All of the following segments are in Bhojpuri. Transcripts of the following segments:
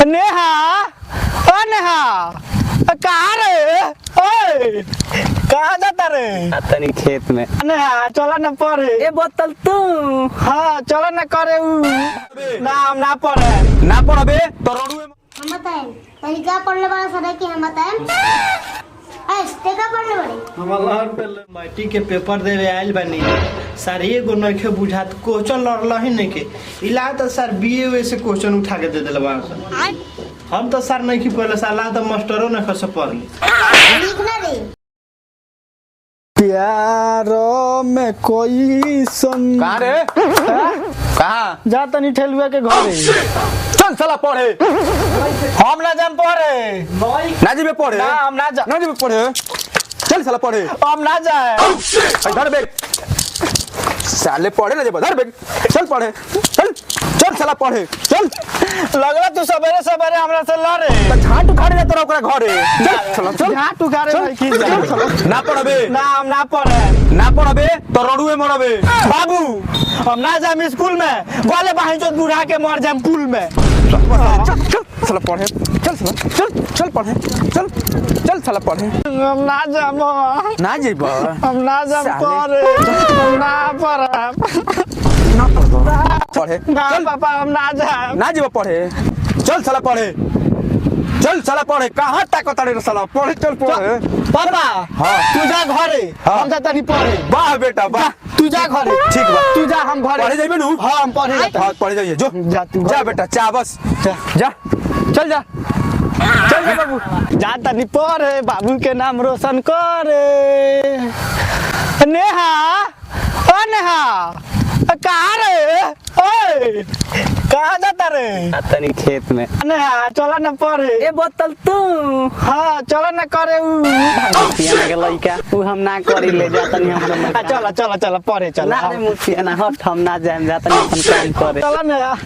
नेहा ओ नेहा कहाँ रे? ओए कहाँ जाता रे? तनी खेत में। नेहा चला न पढ़े। ए बोतल तू। हाँ चला न करे ना हम ना पढ़े। ना पढ़बे तो रोडुए हम बताएं तनी का पढ़ले बड़ा सदा कि हम बताएं ते का पढ़ले बड़े हम लहर पे मैट्रिक के पेपर दे रे आइल बनी सर एगो नइखे बुझात क्वेश्चन लड़ल ही नहीं के इला तो सर बीए से क्वेश्चन उठा के दे देल बा सर हम तो सर नहीं की पहले साला तो मास्टरों ने खस पढ़ ली लिख ना रे प्यारो में कोई सन कहाँ रे? कहाँ? जा तनी ठेलुआ के घरे चल साला पढ़े। हम ना जाम पढ़े ना जीबे पढ़े। ना हम ना जा ना जीबे पढ़े। चल साला पढ़े। हम ना जाए धर बैग। साले पढ़े ना जेबे धर बैग। चल पढ़े। चल चल साला पढ़े। चल लगला तू सवेरे सवेरे हमरा से लड़े तो झाट उखाड़े जा तोरा ओकरा घरे। चल चल चल झाट उखाड़े नहीं की जा ना पढ़बे। ना हम ना पढ़े ना पढ़बे तो रोडुए मरबे। बाबू हम ना जाम स्कूल में बोले बहन चोद बुढ़ा के मर जाम पुल में चल चल साला पढ़े। चल साला चल चल पढ़े। चल चल साला पढ़े। हम ना जाम ना जेबे। हम ना जाम साले। पढ़े हम ना पढ़े ना पढ़े। ना चल पापा हम ना जाम ना जेबे पढ़े। चल साला पढ़े। चल साला पढ़े। कहाँ ताकत रे साला पढ़े। चल पढ़े। पापा हाँ। तू जा घरे हाँ। हम जाता नहीं पढ़े वाह बेटा वाह। तू जा घरे ठीक बा। तू जा हम घरे पढ़े जाइबे नु? हाँ हम पढ़े जाता हाँ पढ़े जाइए जो। जा तू जा घरे। बेटा चा बस। जा। जा चल जा। चल जा बाबू। जाता नहीं पढ़े बाबू के नाम रोशन करे नेहा ओ नेहा कहाँ रे? ओए कहाँ जाता रे? तनी खेत में। नेहा चला न पढ़े ए बोतल तू। हाँ चला न करे मुखिया के लइका उ हम ना करी ले जातनी हम। चला चला चला पढ़े चला ना रे मुखिया ना हट हम ना जाएम जातनी अपन काम करे। चला नेहा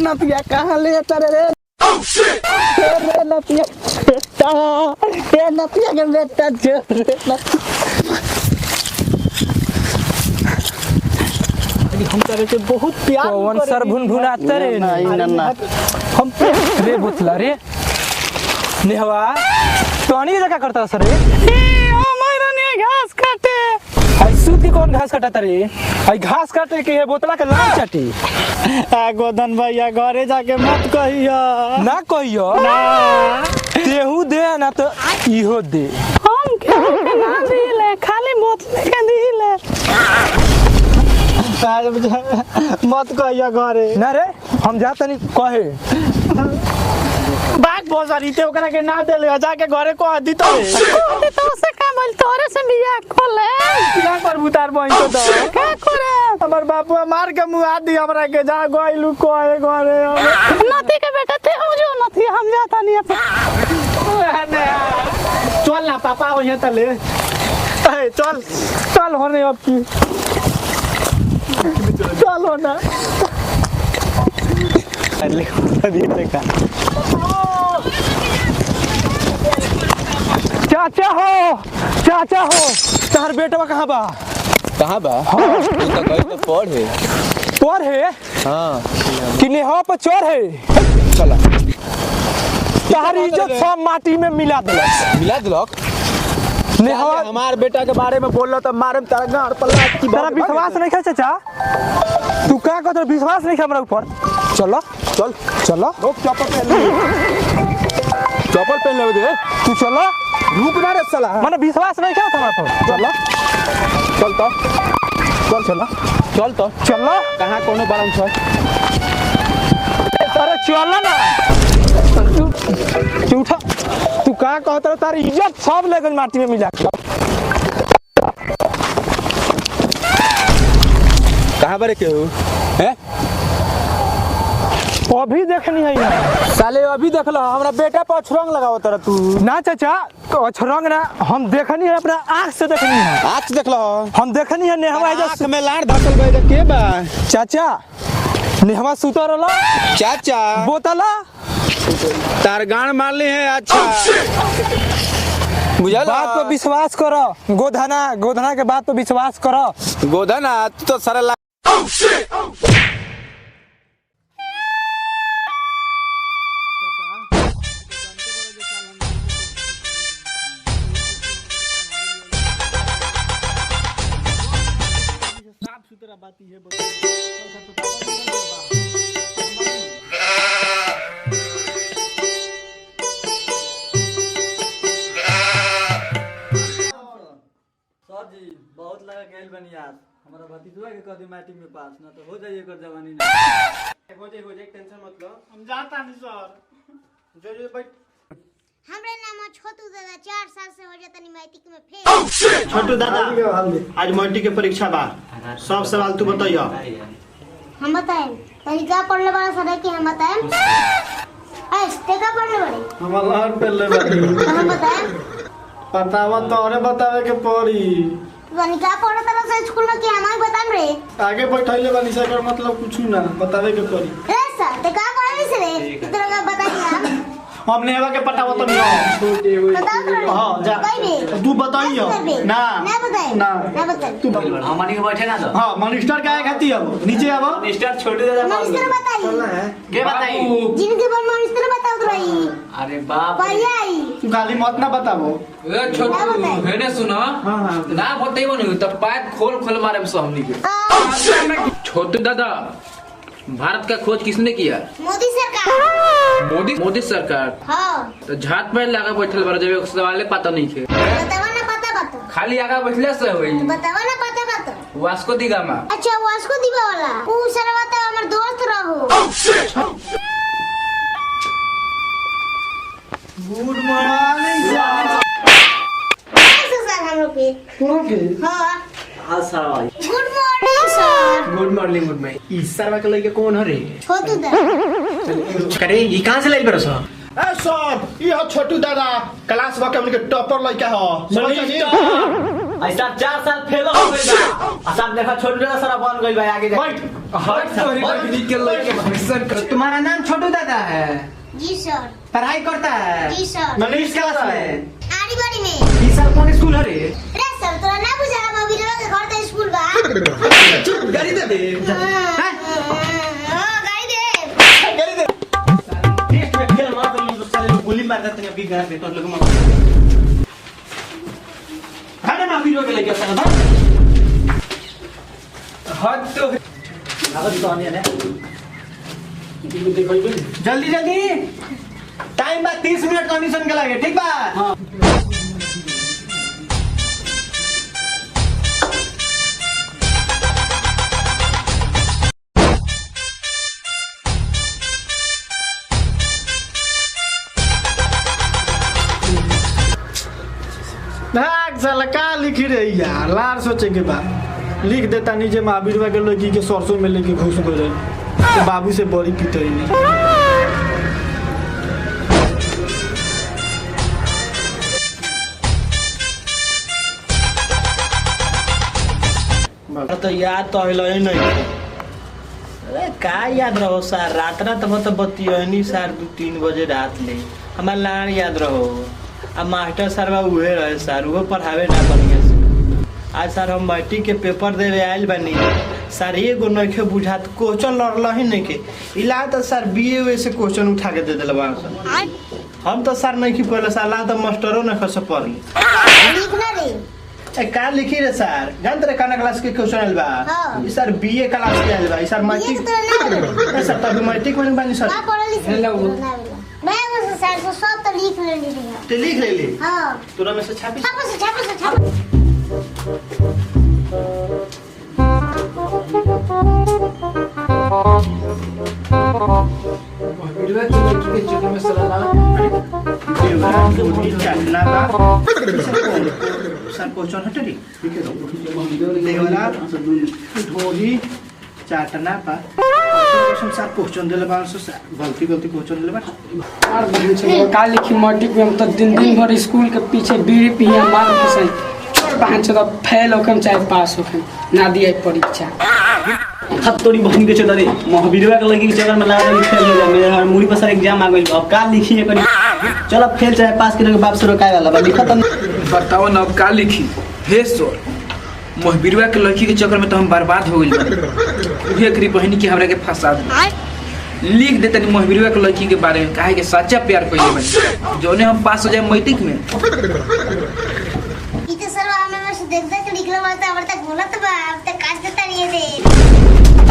नतिया कहाँ ले जाता रे? रे नतिया बेटा ए नतिया के बेटा जो हम करे के बहुत प्यार कौन करेंगे। सर भुनभुनाता रे? नहीं ना ना हम रे बोतला रे नेहवा टोनी जगह करता सर रे। घास काटे आई सूत के कौन घास काटता रे? आई घास काटे के बोतला के लाल चाटी। गोदन भैया घरे जाके मत कहिया ना कहियो ना तेहू दे ना तो इहो दे। हम के ना दिले खाली बोतल के दिले मत कहिया घरे ना रे हम जातनी कहे बात बहुत सारी थे ओकरा के ना देले जाके घरे कह दी तो तो से का बोल तोरे से बियाह खोले बियाह कर बुतार बहिन तो दो का करे हमर बापू मार के मुआ दी हमरा के जा गइलू कहे घरे नती के बेटा ते हो जो नती हम जाता नहीं चल ना पापा हो यहाँ तले चल चल होने अब की चलो ना चाचा हो तार बेटवा कहाँ बा? कहाँ बा? हाँ। तू तो कहीं तो पढ़े। पढ़े हाँ कि नेहा पर चढ़े? चला तार इज्जत सब माटी में मिला दिलक। मिला दिलक। नेहा हमार बेटा के बारे में बोल तो मारे तारा गाड़ पल्ला की तेरा विश्वास नहीं है चाचा? तू क्या कहते विश्वास नहीं है हमरा ऊपर? चलो चल चलो चप्पल पहन ले। चप्पल पहन ले दे। तू चलो रुक ना रे साला। मैंने विश्वास नहीं किया था पर। चलो चल तो चल चलो चल तो चलो कहाँ कोनो बारम छ? अरे चलो ना तू उठा। तू क्या कहता तार इज्जत सब ले गई माटी में मिला के। कहाँ बारे के हो? हैं? अभी देखनी है यहाँ। साले अभी देख लो हमरा बेटा पर अछरंग लगाओ तर तू। ना चाचा अछरंग ना हम देखनी है अपना आँख से देखनी है। आँख देख लो। हम देखनी है नेहवा आँख में लाड़ धसल गई रे के बा? चाचा नेहवा सुता रहला चाचा बोतला तार गाड़ मार ली है। अच्छा बुझल बात पे विश्वास करो। गोधना के बात पे विश्वास करो। गोधना तू तो सारा साफ सुथरा बात है सर जी बहुत लगा गेल बनी यार हमारा भतीजवा के कदी मैट्रिक में पास ना तो हो जाइए कर जवानी ना हो जाए टेंशन मत लो। हम जाता नहीं सर जो बैठ। हमरे नाम छोटू दादा 4 साल से हो जाता नहीं मैट्रिक में फेल। छोटू दादा आज मैट्रिक के परीक्षा बा सब सवाल तू बताइयो। हम बताएं तरीका पढ़ले वाला सर कि हम बताएं का पढ़ले बड़े हम अल्लाह पे ले बानी तो हम बताएं बतावा तोरे बतावे के पड़ी तरीका पढ़े तरह से स्कूल में कि हमारे बताएं रे आगे बैठैले बानी से एकर मतलब कुछ ना बतावे के पड़ी रे सर ते का पढ़े से रे तेरा बताइए हम नेवा के पटावा तो नहीं बताओ तो हां जा तू बताइयो ना ना बताएं ना ना बताएं तू हमारी के बैठे ना तो हां मिनिस्टर का खाती अब नीचे अब मिस्टर छोटू दादा मिनिस्टर बताइए के बताई जिनके बोल मिनिस्टर बताओ तो रही अरे बाप भैया आई तू खाली मत ना बताबो ए छोटू हेने सुनो ना बतेबो नहीं तो पाइप खोल खोल मारे सब हमनी के। छोटू दादा भारत का खोज किसने किया? मोदी सरकार मोदी सरकार। हाँ तो झाट पे लगा बैठल बार जब सवाल पता नहीं थे बतावा ना पता खाली आगा बैठले से होई बतावा ना पता वास्को दी गामा। अच्छा वास्को दिवा वाला ऊ सरवा तो हमर दोस्त रहो। गुड मॉर्निंग ऐसे सर हम लोग के हाँ हां सर भाई गुड मॉर्निंग सर गुड मॉर्निंग गुड मॉर्निंग ई सरवा के लइके कौन हरे छोटू दादा करे ई कहां से लाइल बरस ए सर ई हो छोटू दादा क्लास में हमनी के टॉपर लइका हो ऐसा 4 साल फेल हो गइल बा सब देखा छोटू दादा सारा बन गइल बा आगे तुम्हारा नाम छोटू दादा है? जी सर पढ़ाई करता है? जी सर किस क्लास में? आड़ी बड़ी में इस साल कौन स्कूल है रे? रे सर तोरा ना बुझाला मैं बिरवा के घर ते स्कूल बा चुप गाड़ी दे दे हां गाड़ी दे टेस्ट में खेल मार दे तो साले गोली मार देते हैं अभी घर पे तो लोग मार खाना ना पीरो के लेके चला हद तो लागत तो आने ने जल्दी जल्दी टाइम बा 30 मिनट कंडीशन के लगे ठीक बा? भाग साला का लिखी रही यार लार सोचे के बाद लिख देता नीचे महावीरवा के लड़की के सरसों में लेके घुस गए तो बाबू से बड़ी पिटई तो याद तो हिलो ही नहीं अरे का याद रहो सर रात तो बतियनी सर 2-3 बजे रात ले हमार लाड़ याद रहो अब मास्टर सर बा उहे रहे सर वो पढ़ावे ना बढ़िया से आज सर हम मैट्रिक के पेपर देवे आइल बनी सर एगो नइखे बुझात क्वेश्चन लड़ल ही नहीं के इला तो सर बीए से क्वेश्चन उठा के दे दिल बा सर हम तो सर नहीं की पहले साल तो मास्टरों ने खस पढ़ ली लिखना रे ए का लिखी रे सर जानत रे काना क्लास के क्वेश्चन आइल बा हाँ। ई सर बीए क्लास के आइल बा ई सर ये मैट्रिक तो ना बोले ए सर तब मैट्रिक में बानी सर का पढ़ल लिख मैं वो सर से सब तो लिख ले ली ते लिख ले ले हां तोरा में से छापी छापो वीडियो की लड़की के चक्कर में सला लगा देवरा मोदी चलना बा सर क्वेश्चन हटरी देवरा ढोली चाटना पा सर क्वेश्चन देले बा सर गलती क्वेश्चन देले बा का लिखी मैट्रिक में हम तो दिन भर स्कूल के पीछे बीड़ी पिया मार फंसे पाँच तो फेल होकम चाहे पास होकम ना दिया परीक्षा हद तोरी बहन के चला रे महावीरवा के लड़की के चक्कर में लगा रही फेल हो जा मेरे हर मुड़ी पर सर एग्जाम आ गई अब का लिखी है करी चल अब फेल चाहे पास करे बाप से रोकाए वाला बा लिखा तो बताओ ना अब का लिखी? हे सर महावीरवा के लड़की के चक्कर में तो हम बर्बाद हो गइल उहे करी बहनी के हमरा के फंसा दे लिख देते महावीरवा के लड़की के बारे में काहे के सच्चा प्यार कइले बनी जोने हम पास हो जाए मैट्रिक में। ई तो सर हमें बस देख देख निकलो मत अब तक बोलत बा अब तक काट देता नहीं दे।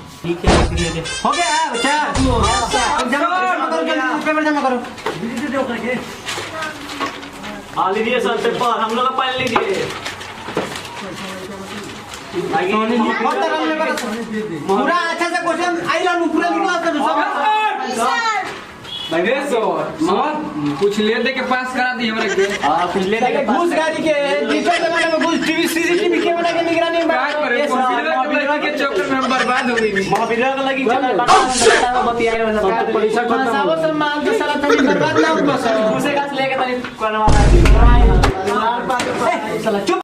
हो गया अच्छा पेपर जमा करो। हाँ लीजिए सर पेपर हम लोग का पढ़ लीजिए। पूरा अच्छा से क्वेश्चन आई ला पूरा लिखो कुछ ले दे के पास करा दी हमरा के। हाँ कुछ ले लेके घूस गाड़ी के डिजिटल जमाने में घूस टीवी सीसीटीवी कैमरा के निगरानी में क्या करे महावीरवा के चक्कर में हम बर्बाद हो गई। महावीरवा का लगी चला बाटा बतिया रहे सब परीक्षा खत्म साहब से माल के सारा तनी बर्बाद ना हो बस घूसे का लेके तनी करवाना है। साला चुप